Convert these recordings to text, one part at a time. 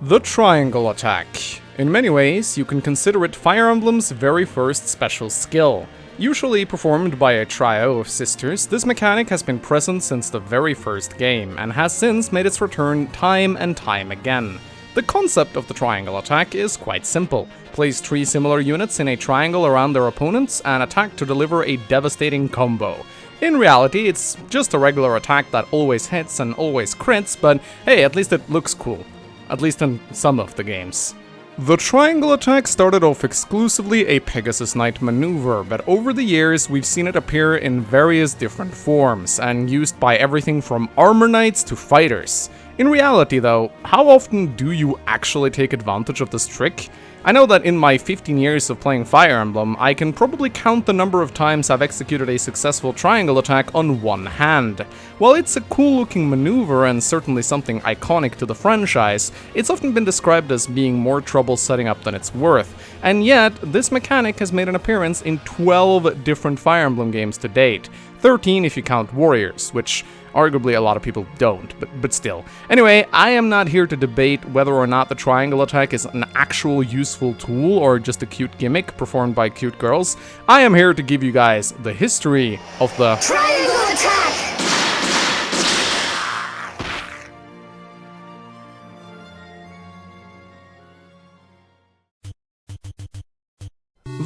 The triangle attack. In many ways, you can consider it Fire Emblem's very first special skill. Usually performed by a trio of sisters, this mechanic has been present since the very first game, and has since made its return time and time again. The concept of the triangle attack is quite simple. Place 3 similar units in a triangle around their opponents and attack to deliver a devastating combo. In reality, it's just a regular attack that always hits and always crits, but hey, at least it looks cool. At least in some of the games. The triangle attack started off exclusively a Pegasus Knight maneuver, but over the years we've seen it appear in various different forms, and used by everything from armor knights to fighters. In reality though, how often do you actually take advantage of this trick? I know that in my 15 years of playing Fire Emblem, I can probably count the number of times I've executed a successful triangle attack on one hand. While it's a cool looking maneuver and certainly something iconic to the franchise, it's often been described as being more trouble setting up than it's worth. And yet, this mechanic has made an appearance in 12 different Fire Emblem games to date. 13 if you count Warriors, which arguably a lot of people don't, but still. Anyway, I am not here to debate whether or not the triangle attack is an actual useful tool or just a cute gimmick performed by cute girls. I am here to give you guys the history of the triangle attack!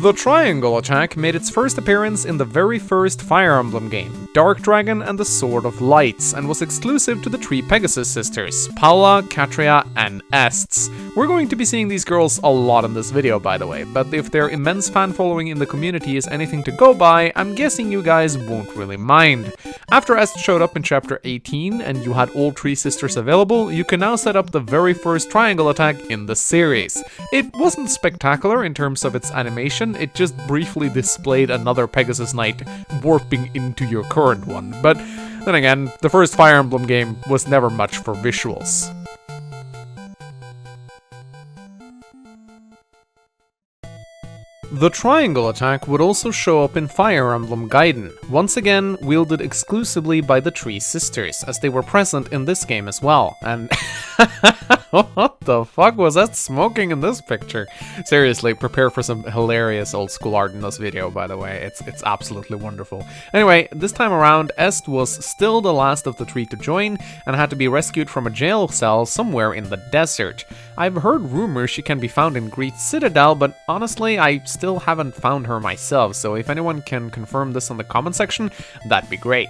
The triangle attack made its first appearance in the very first Fire Emblem game, Dark Dragon and the Sword of Lights, and was exclusive to the 3 Pegasus sisters, Paula, Katria, and Ests. We're going to be seeing these girls a lot in this video, by the way, but if their immense fan following in the community is anything to go by, I'm guessing you guys won't really mind. After Est showed up in chapter 18 and you had all 3 sisters available, you can now set up the very first triangle attack in the series. It wasn't spectacular in terms of its animation, it just briefly displayed another Pegasus Knight warping into your current one, but then again, the first Fire Emblem game was never much for visuals. The triangle attack would also show up in Fire Emblem Gaiden, once again wielded exclusively by the 3 sisters, as they were present in this game as well, and what the fuck was that smoking in this picture? Seriously, prepare for some hilarious old school art in this video, by the way, it's absolutely wonderful. Anyway, this time around, Est was still the last of the 3 to join, and had to be rescued from a jail cell somewhere in the desert. I've heard rumors she can be found in Great Citadel, but honestly, I still haven't found her myself, so if anyone can confirm this in the comment section, that'd be great.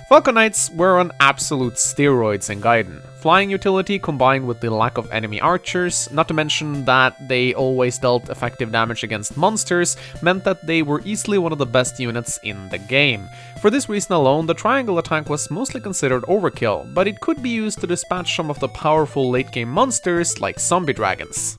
Falcon Knights were on absolute steroids in Gaiden. Flying utility combined with the lack of enemy archers, not to mention that they always dealt effective damage against monsters, meant that they were easily one of the best units in the game. For this reason alone, the triangle attack was mostly considered overkill, but it could be used to dispatch some of the powerful late game monsters like zombie dragons.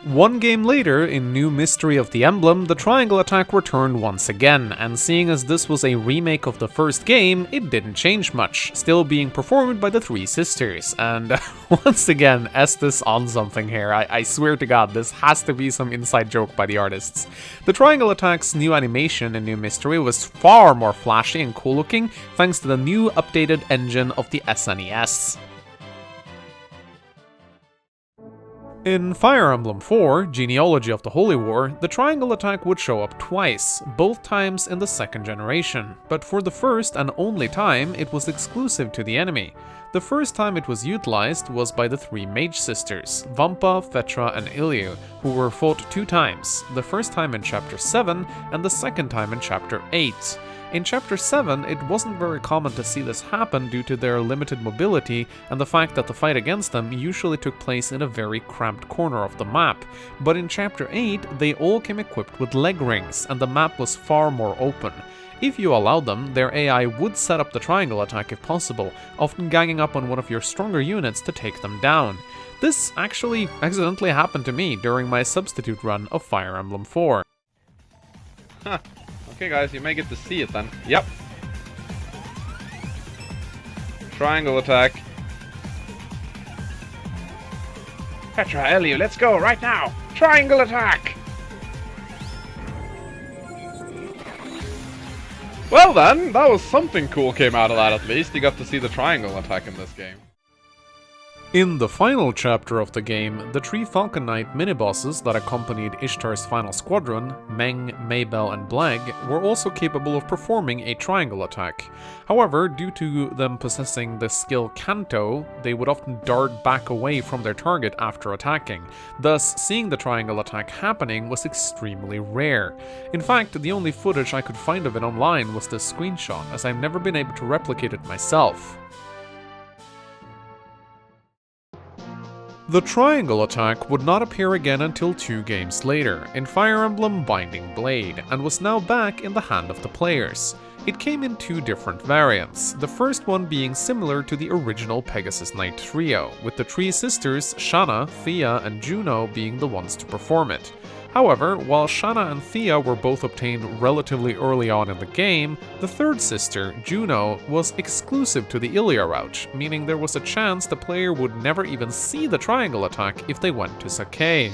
One game later, in New Mystery of the Emblem, the triangle attack returned once again, and seeing as this was a remake of the first game, it didn't change much, still being performed by the 3 sisters, and once again, Estes on something here, I swear to god, this has to be some inside joke by the artists. The triangle attack's new animation in New Mystery was far more flashy and cool looking, thanks to the new updated engine of the SNES. In Fire Emblem 4, Genealogy of the Holy War, the triangle attack would show up twice, both times in the second generation, but for the first and only time it was exclusive to the enemy. The first time it was utilized was by the 3 mage sisters, Vampa, Fetra, and Ilyu, who were fought 2 times, the first time in chapter 7 and the second time in chapter 8. In Chapter 7, it wasn't very common to see this happen due to their limited mobility and the fact that the fight against them usually took place in a very cramped corner of the map, but in Chapter 8, they all came equipped with leg rings and the map was far more open. If you allowed them, their AI would set up the triangle attack if possible, often ganging up on one of your stronger units to take them down. This actually accidentally happened to me during my substitute run of Fire Emblem 4. Huh. Okay guys, you may get to see it then. Yep. Triangle attack. Petra, Elio, let's go right now! Triangle attack! Whoa! Well then, that was something cool came out of that at least. You got to see the triangle attack in this game. In the final chapter of the game, the 3 Falcon Knight mini-bosses that accompanied Ishtar's final squadron, Meng, Maybell and Bleg, were also capable of performing a triangle attack. However, due to them possessing the skill Kanto, they would often dart back away from their target after attacking. Thus, seeing the triangle attack happening was extremely rare. In fact, the only footage I could find of it online was this screenshot, as I've never been able to replicate it myself. The triangle attack would not appear again until 2 games later, in Fire Emblem Binding Blade, and was now back in the hand of the players. It came in 2 different variants, the first one being similar to the original Pegasus Knight trio, with the 3 sisters Shanna, Thea and Juno being the ones to perform it. However, while Shanna and Thea were both obtained relatively early on in the game, the third sister, Juno, was exclusive to the Ilia route, meaning there was a chance the player would never even see the triangle attack if they went to Sakai.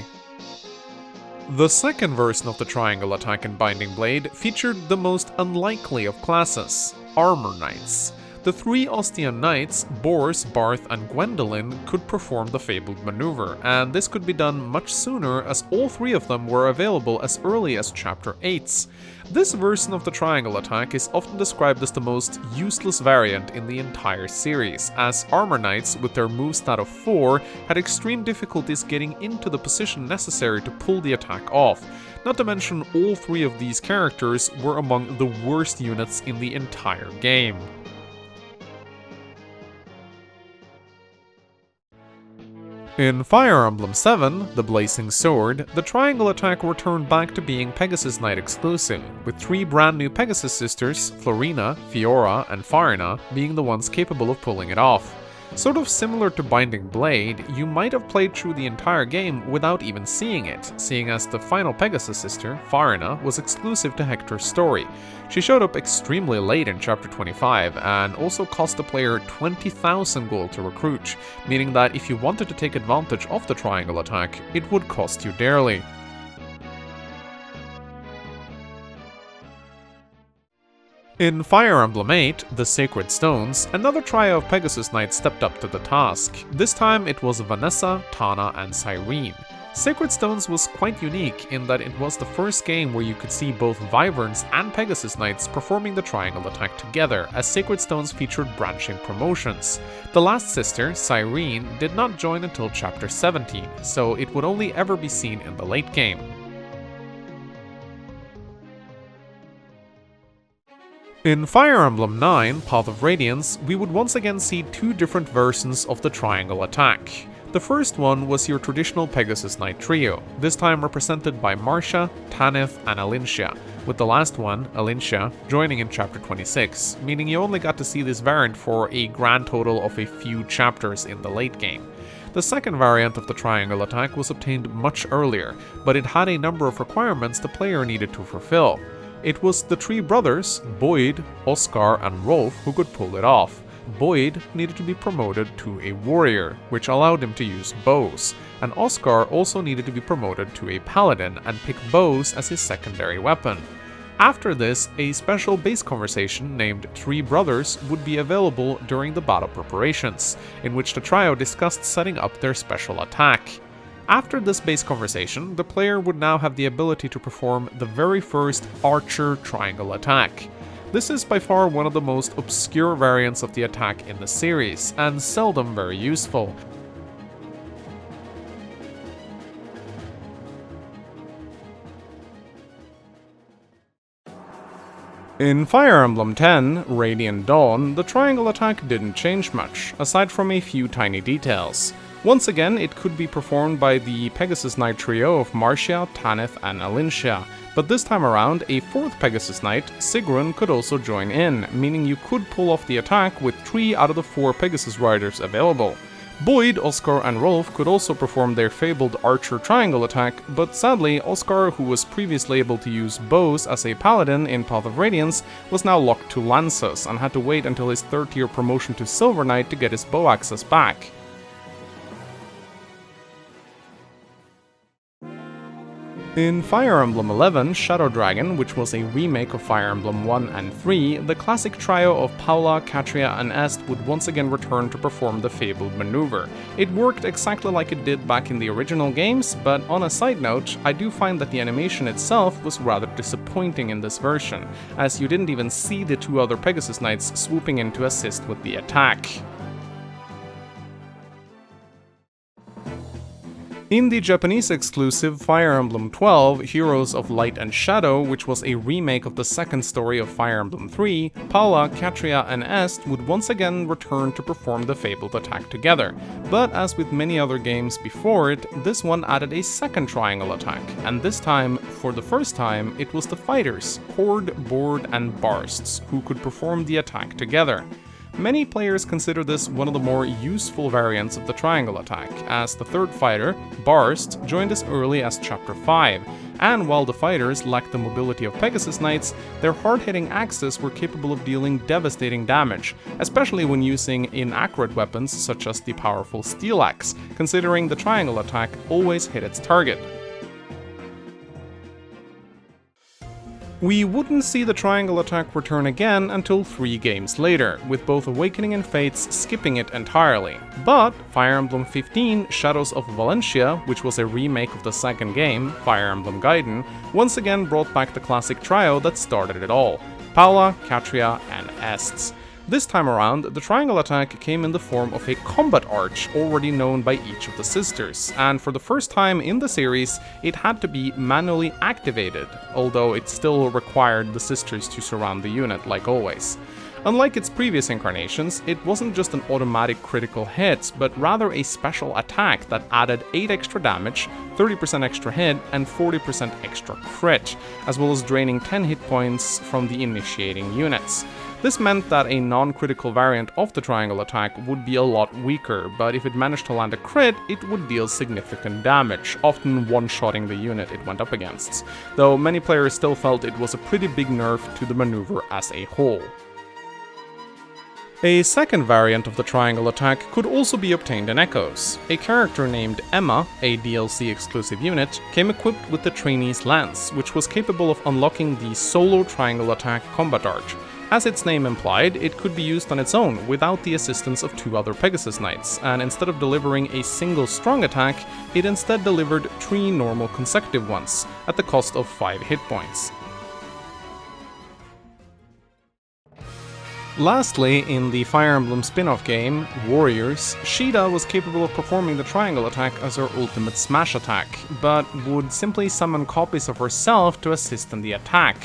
The second version of the triangle attack in Binding Blade featured the most unlikely of classes, Armor Knights. The 3 Ostian Knights, Bors, Barth and Gwendolyn, could perform the fabled maneuver, and this could be done much sooner as all 3 of them were available as early as Chapter 8. This version of the triangle attack is often described as the most useless variant in the entire series, as Armor Knights, with their movestat of 4, had extreme difficulties getting into the position necessary to pull the attack off. Not to mention, all 3 of these characters were among the worst units in the entire game. In Fire Emblem 7, the Blazing Sword, the triangle attack returned back to being Pegasus Knight exclusive, with 3 brand new Pegasus sisters, Florina, Fiora, and Farina, being the ones capable of pulling it off. Sort of similar to Binding Blade, you might have played through the entire game without even seeing it, seeing as the final Pegasus sister, Farina, was exclusive to Hector's story. She showed up extremely late in Chapter 25, and also cost the player 20,000 gold to recruit, meaning that if you wanted to take advantage of the triangle attack, it would cost you dearly. In Fire Emblem 8, The Sacred Stones, another trio of Pegasus Knights stepped up to the task. This time it was Vanessa, Tana, and Cyrene. Sacred Stones was quite unique in that it was the first game where you could see both Wyverns and Pegasus Knights performing the triangle attack together, as Sacred Stones featured branching promotions. The last sister, Cyrene, did not join until Chapter 17, so it would only ever be seen in the late game. In Fire Emblem 9, Path of Radiance, we would once again see 2 different versions of the triangle attack. The first one was your traditional Pegasus Knight trio, this time represented by Marcia, Tanith, and Alincia, with the last one, Alincia, joining in Chapter 26, meaning you only got to see this variant for a grand total of a few chapters in the late game. The second variant of the triangle attack was obtained much earlier, but it had a number of requirements the player needed to fulfill. It was the 3 brothers, Boyd, Oscar, and Rolf, who could pull it off. Boyd needed to be promoted to a warrior, which allowed him to use bows, and Oscar also needed to be promoted to a paladin and pick bows as his secondary weapon. After this, a special base conversation named 3 Brothers would be available during the battle preparations, in which the trio discussed setting up their special attack. After this base conversation, the player would now have the ability to perform the very first Archer triangle attack. This is by far one of the most obscure variants of the attack in the series, and seldom very useful. In Fire Emblem 10, Radiant Dawn, the triangle attack didn't change much, aside from a few tiny details. Once again, it could be performed by the Pegasus Knight trio of Marcia, Tanith, and Alincia, but this time around, a 4th Pegasus Knight, Sigrun, could also join in, meaning you could pull off the attack with 3 out of the 4 Pegasus riders available. Boyd, Oscar, and Rolf could also perform their fabled Archer triangle attack, but sadly, Oscar, who was previously able to use bows as a paladin in Path of Radiance, was now locked to lances and had to wait until his 3rd tier promotion to Silver Knight to get his bow access back. In Fire Emblem 11 Shadow Dragon, which was a remake of Fire Emblem 1 and 3, the classic trio of Paula, Katria and Est would once again return to perform the fabled maneuver. It worked exactly like it did back in the original games, but on a side note, I do find that the animation itself was rather disappointing in this version, as you didn't even see the two other Pegasus Knights swooping in to assist with the attack. In the Japanese exclusive Fire Emblem 12 Heroes of Light and Shadow, which was a remake of the second story of Fire Emblem 3, Paula, Katria and Est would once again return to perform the fabled attack together. But as with many other games before it, this one added a second triangle attack, and this time, for the first time, it was the fighters, Horde, Board and Barsts, who could perform the attack together. Many players consider this one of the more useful variants of the triangle attack, as the third fighter, Barst, joined as early as Chapter 5, and while the fighters lacked the mobility of Pegasus Knights, their hard-hitting axes were capable of dealing devastating damage, especially when using inaccurate weapons such as the powerful Steel Axe, considering the triangle attack always hit its target. We wouldn't see the triangle attack return again until 3 games later, with both Awakening and Fates skipping it entirely. But Fire Emblem 15 Shadows of Valencia, which was a remake of the second game, Fire Emblem Gaiden, once again brought back the classic trio that started it all, Paula, Katria and Est. This time around, the triangle attack came in the form of a combat arch already known by each of the sisters, and for the first time in the series, it had to be manually activated, although it still required the sisters to surround the unit like always. Unlike its previous incarnations, it wasn't just an automatic critical hit, but rather a special attack that added 8 extra damage, 30% extra hit, and 40% extra crit, as well as draining 10 hit points from the initiating units. This meant that a non-critical variant of the triangle attack would be a lot weaker, but if it managed to land a crit, it would deal significant damage, often one-shotting the unit it went up against, though many players still felt it was a pretty big nerf to the maneuver as a whole. A second variant of the triangle attack could also be obtained in Echoes. A character named Emma, a DLC exclusive unit, came equipped with the Trainee's Lance, which was capable of unlocking the solo triangle attack combat arch. As its name implied, it could be used on its own without the assistance of 2 other Pegasus Knights, and instead of delivering a single strong attack, it instead delivered 3 normal consecutive ones, at the cost of 5 hit points. Lastly, in the Fire Emblem spin-off game, Warriors, Tschida was capable of performing the triangle attack as her ultimate smash attack, but would simply summon copies of herself to assist in the attack.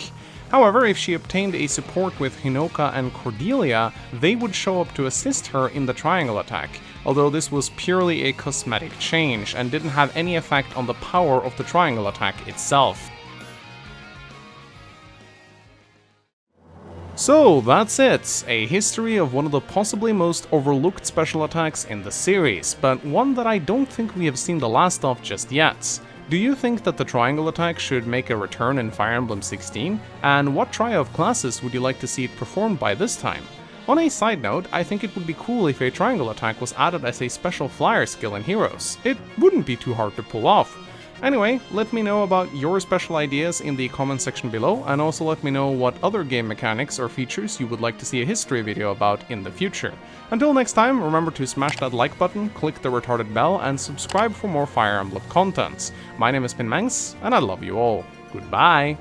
However, if she obtained a support with Hinoka and Cordelia, they would show up to assist her in the triangle attack, although this was purely a cosmetic change and didn't have any effect on the power of the triangle attack itself. So that's it, a history of one of the possibly most overlooked special attacks in the series, but one that I don't think we have seen the last of just yet. Do you think that the triangle attack should make a return in Fire Emblem 16? And what trio of classes would you like to see it performed by this time? On a side note, I think it would be cool if a triangle attack was added as a special flyer skill in Heroes. It wouldn't be too hard to pull off. Anyway, let me know about your special ideas in the comment section below, and also let me know what other game mechanics or features you would like to see a history video about in the future. Until next time, remember to smash that like button, click the retarded bell, and subscribe for more Fire Emblem content. My name is Mangs, and I love you all. Goodbye!